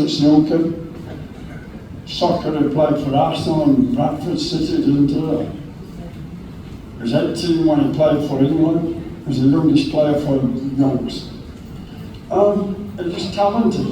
at snooker, soccer, he played for Arsenal and Bradford City, didn't he? He was 18 when he played for England. He was the youngest player for Youngs. He was talented.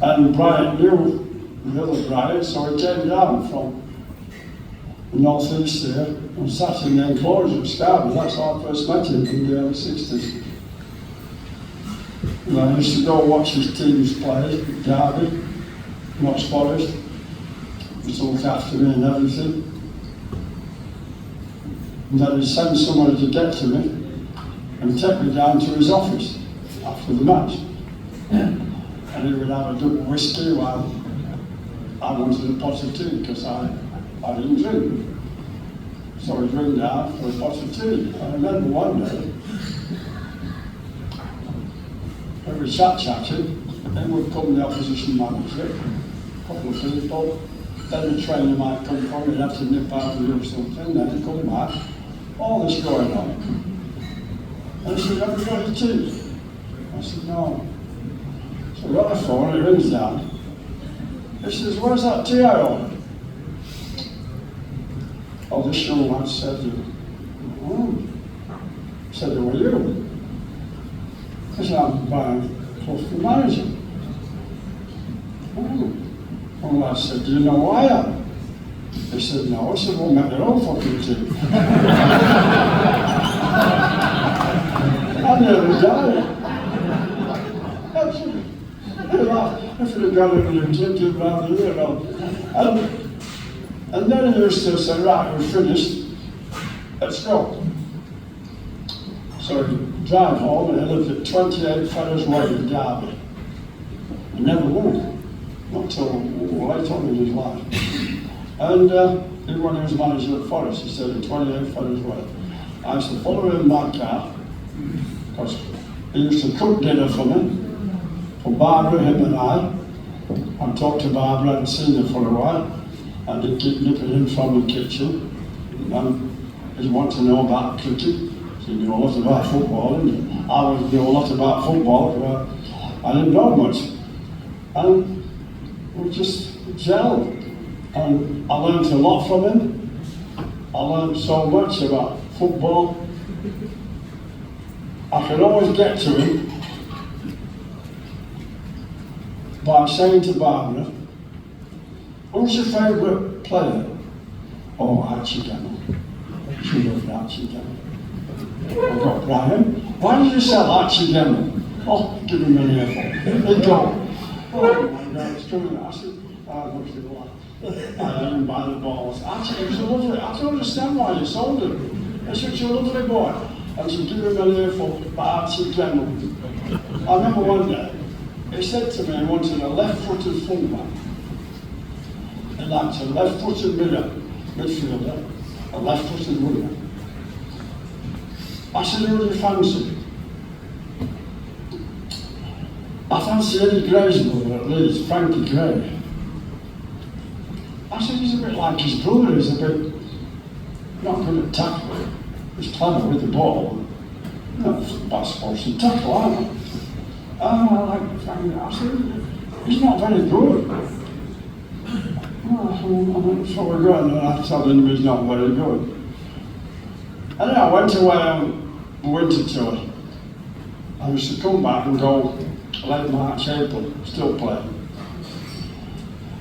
And Brian knew the other Brian, so he came down from the north east there and sat in the enclosure at Scarborough. That's how I first met him in the early 60s. And I used to go watch his teams play, Derby, Notts Forest. He used to look after me and everything. And then he'd send somebody to get to me and take me down to his office after the match. And he would have a double whiskey while I wanted a pot of tea because I didn't drink. So he'd ring down for a pot of tea. I remember one day, we were chatting, then would come the opposition manager, a couple of people, then the trainer might come from, he'd have to nip out and do something, then he'd come back, all this going on. And he said, have you got a tea? I said, no. So I got the phone, it rings down. He says, where's that tea I ordered? Oh, this young lad said, He said, who are you? I said, I'm Brian Clough, the manager. Young lad said, do you know who I am? He said, no. I said, well, make their own fucking tea. I nearly died. I should have got it in the kitchen around the ear. And then he used to say, right, we're finished, let's go. So he'd drive home and he lived at 28 Ferrers Way in Derby. He never moved, not till late on in his life. And even when he was manager at Forest, he said at 28 Ferrers Way. I used to follow him in my car, because he used to cook dinner for me, for Barbara, him and I. I talked to Barbara, I hadn't seen her for a while. I did keep nipping in from the kitchen. He wanted to know about cricket. He knew a lot about football, and I knew a lot about football, but I didn't know much. And we just gelled. And I learned a lot from him. I learned so much about football. I could always get to him by saying to Barbara, who's your favourite player? Oh, Archie Gemmill. She loved Archie Gemmill. I got Brian, why did you sell Archie Gemmill? Oh, give him an earful. He'd go, oh my God, it's coming. I said, I looked at the lad. I had him by the balls. Archie, he's a lovely, I don't understand why you sold him. He's such a lovely boy. And she gave him an earful by Archie Gemmill. I remember one day, he said to me he wanted a left-footed fullback. And that's a left-footed midfielder, a left-footed winger. I said, who do you fancy? I fancy Eddie Gray's brother at Leeds, Frankie Gray. I said, he's a bit like his brother, he's a bit not good at tackling. He's clever with the ball. That's supposed to tackle, aren't he? I like Frankie. I said, he's not very good. So we're going, and I told him he's not very good. And then I went away on a winter tour. I used to come back and go late March, April, still playing.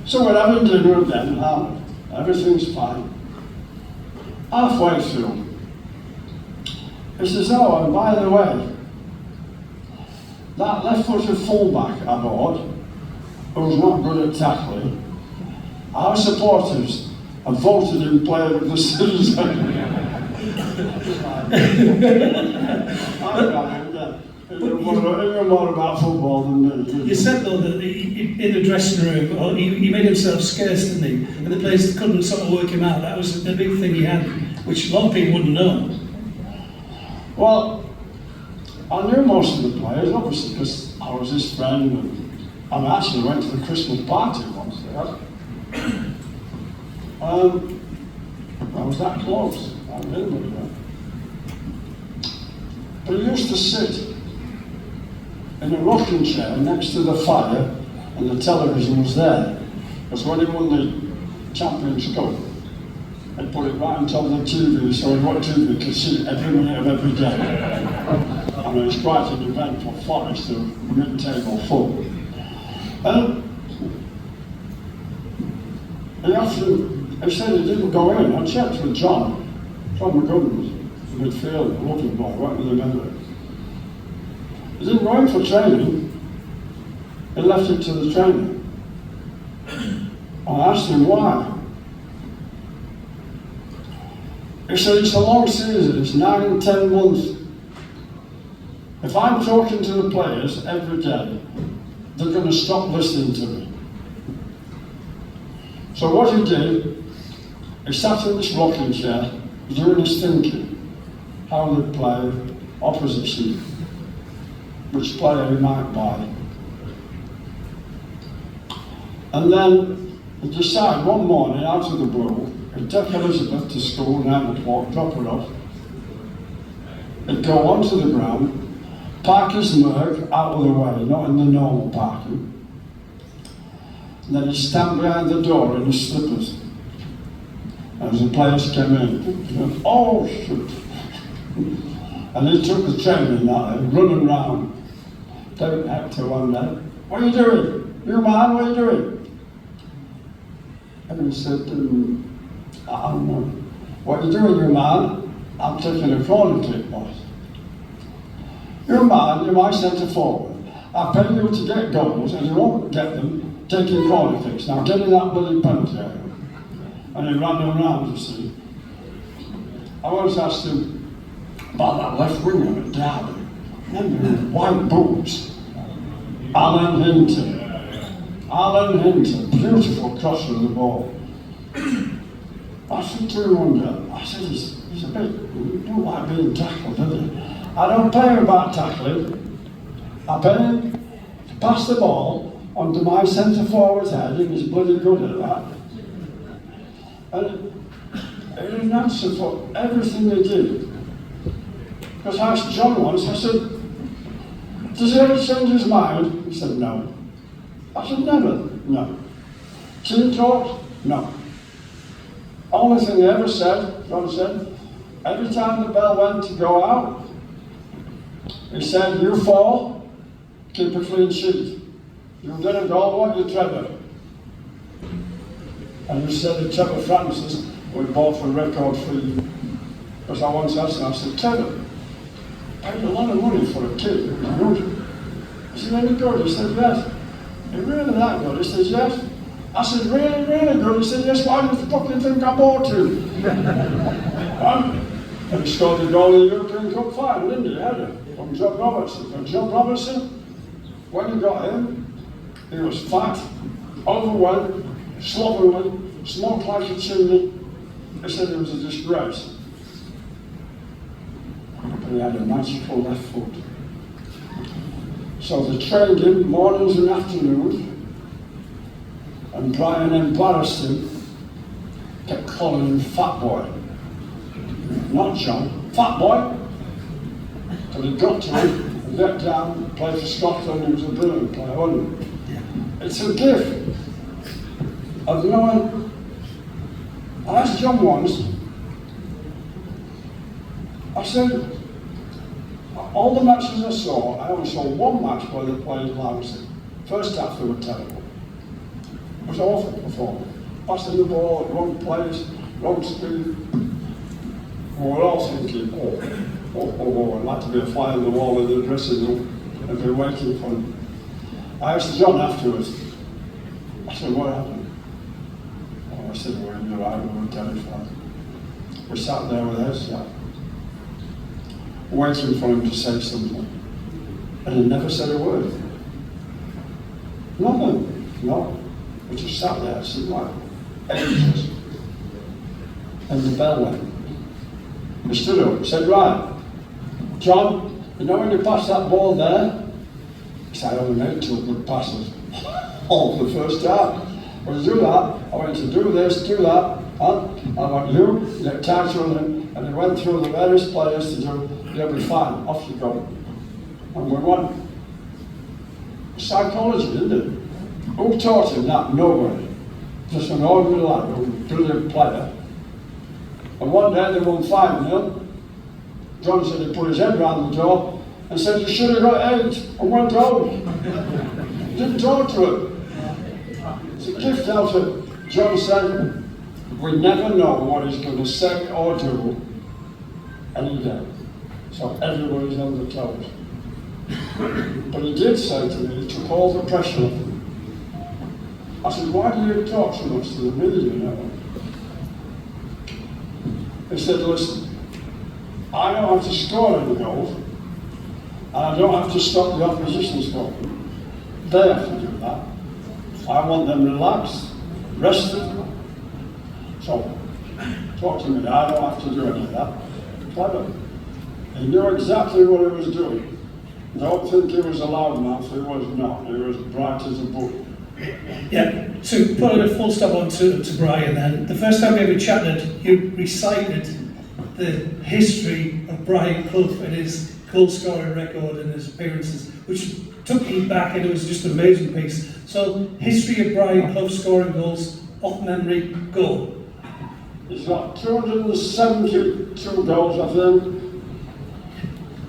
So we're having dinner with them now, everything's fine. Halfway through, he says, oh, and by the way, that left-footed fullback I bought, who's not good at tackling, our supporters have voted him player of the season. He knew more about football than me. You said though that in the dressing room, he made himself scarce, didn't he? And the players couldn't sort of work him out. That was the big thing he had, which a lot of people wouldn't know. Well, I knew most of the players, obviously, because I was his friend. And I actually went to the Christmas party once there. I was that close. I remember that. But he used to sit in a rocking chair next to the fire, and the television was there. Because when he won the Champions Cup, they put it right on top of the TV, so what TV could see every minute of every day. And it was quite an event for Forest to mid-table full. He said he didn't go in. I checked with John McGovern, midfielder, looking boy, right with the memory. He didn't go in for training. He left it to the trainer. I asked him why. He said it's a long season, it's 9-10 months. If I'm talking to the players every day, they're going to stop listening to me. So what he did, he sat in this rocking chair, doing his thinking, how they play, opposition, which player he might buy. And then he decided one morning, out of the blue, he'd take Elizabeth to school, 9 o'clock, drop her off. He'd go onto the ground, park his Merc out of the way, not in the normal parking. And then he'd stand behind the door in his slippers. As the players came in, he went, oh shoot. And he took the training that day, running round. David Hector one day, what are you doing? You man, what are you doing? And he said, I don't know. What are you doing, you man? I'm taking a corner kick, boys. You're man, you're my centre forward. I pay you to get goals and you won't get them taking corner kicks. Now get in that bloody penalty area. And he ran around, you see. I once asked him about that left winger at Derby. Remember his white boots? Alan Hinton. Alan Hinton, beautiful crosser of the ball. I said to him one day, I said, he's a bit, he don't like being tackled, does he? I don't pay him about tackling. I pay him to pass the ball onto my centre forward's head, and he's bloody good at that. And he didn't answer for everything they did. Because I asked John once, I said, does he ever change his mind? He said, no. I said, never, no. Team talks? No. Only thing he ever said, John said, every time the bell went to go out, he said, you fall, keep a clean sheet. You get a goal, what you Trevor? And he said to Trevor Francis, we bought for record fee. Because I once asked him, I said, Trevor, paid a lot of money for a kid. Is he any good? He said, yes. He really that good? He said, yes. I said, really, really good? He said, yes, why do you fucking think I bought him? And he scored the goal in the European Cup final, didn't he? Had it? From Job Robertson. And Job Robertson, when he got him, he was fat, overweight, slovenly, smoked like a chimney. He said it was a disgrace. But he had a magical left foot. So they trained him mornings and afternoons, and Brian embarrassed him, kept calling him Fat Boy. Not John, Fat Boy. But he got to him, and got down, played for Scotland, he was a brilliant player, wasn't he? It's a gift of knowing. I asked John once, I said, all the matches I saw, I only saw one match where they played lousy. First half they were terrible. It was awful performance. Passing the ball at wrong place, wrong speed. We were all thinking, I'd like to be a fly on the wall in the dressing room and be waiting for him. I asked John afterwards, I said, what happened? Oh, I said, we're in the right, we were terrified. We sat there with heads down, waiting for him to say something. And he never said a word. Nothing, no. We just sat there, it seemed like ages. And the bell went. He stood up, he said, right, John, you know when you passed that ball there? He said, I only made 2 good passes. All the first half. Well, to do that, I went to do this, do that, and I went, you get tight running, and he went through the various players to do, you'll be fine, off you go. And we won. psychology, isn't it? Who taught him that? Nobody. Just an ordinary lad, a brilliant player. And one day they won 5-0. John said he put his head round the door and said, "You should have got 8," and went home. Didn't talk to him. It's a gift out of John said, "We never know what he's going to say or do any day." So everybody's on the toes. But he did say to me, he took all the pressure off him. I said, "Why do you talk so much to the media now?" He said, "Listen, I don't have to score any goals, and I don't have to stop the opposition scoring. They have to do that. I want them relaxed, rested. So, talk to me, I don't have to do any of that." Clever. He knew exactly what he was doing. Don't think he was a loudmouth, he was not. He was bright as a book. Yeah, so putting a full stop on to Brian then. The first time we ever chatted, you recited the history of Brian Clough and his goal scoring record and his appearances, which took me back, and it was just an amazing piece. So, history of Brian Clough scoring goals, off memory, go. He's got 272 goals, I think,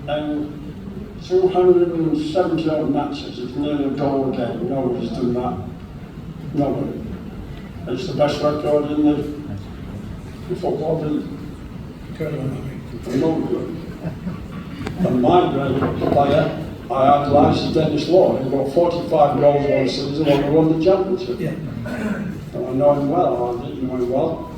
and 270 odd matches. It's nearly a goal a game. Nobody's done that. Nobody. It's the best record in the football league. And my great player, I idolised Dennis Law. He got 45 goals one season and he won the championship. Yeah. And I know him well, I didn't know him well.